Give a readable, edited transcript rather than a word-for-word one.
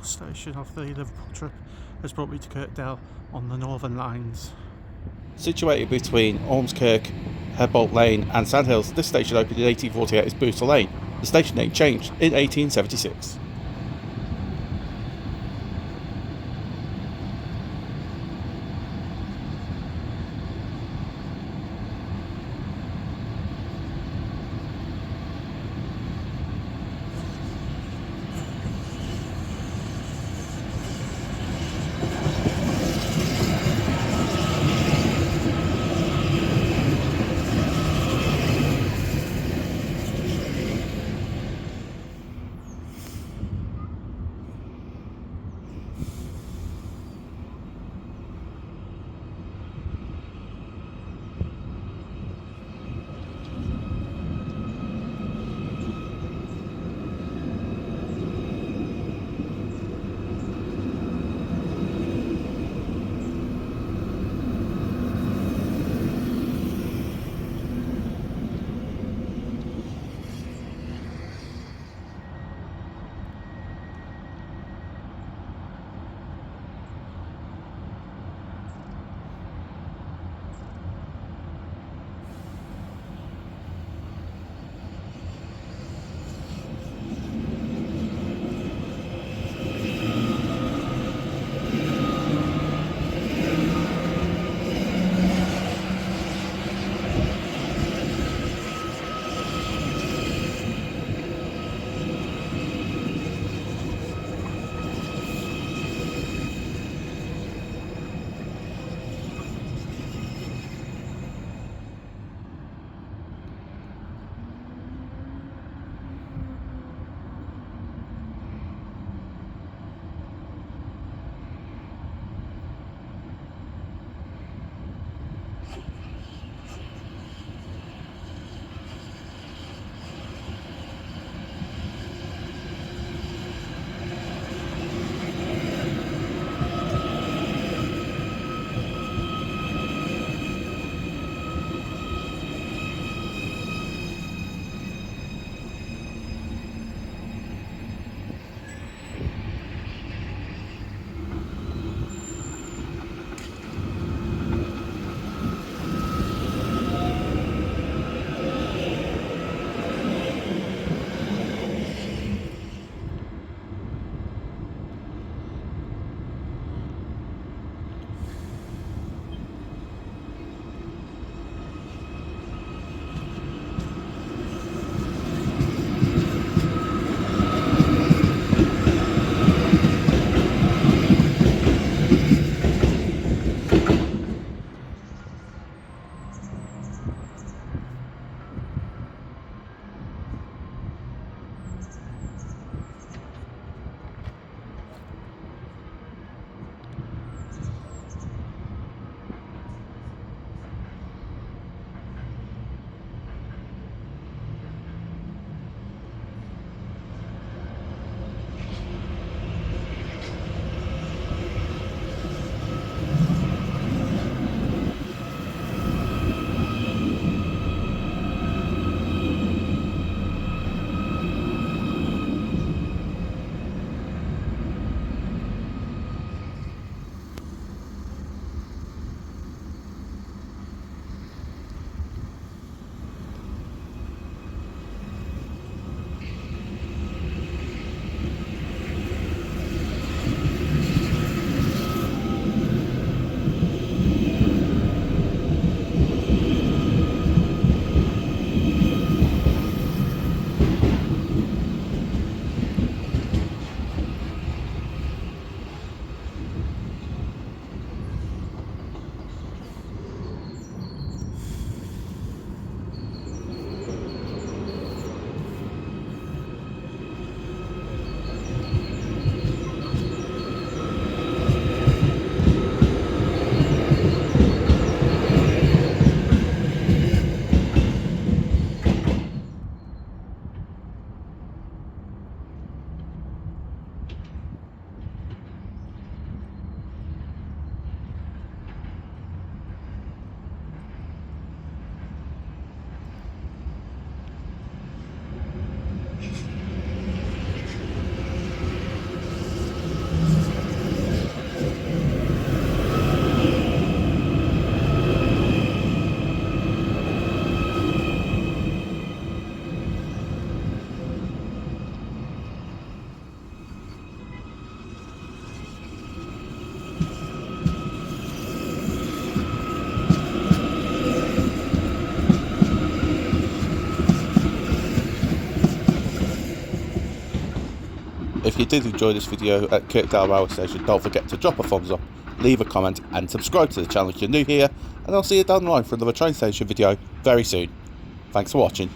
last station of the Liverpool trip has brought me to Kirkdale on the Northern Lines. Situated between Ormskirk, Herbolt Lane and Sandhills, this station opened in 1848 as Booster Lane. The station name changed in 1876. If you did enjoy this video at Kirkdale Railway Station, don't forget to drop a thumbs up, leave a comment and subscribe to the channel if you're new here, and I'll see you down the line for another train station video very soon. Thanks for watching.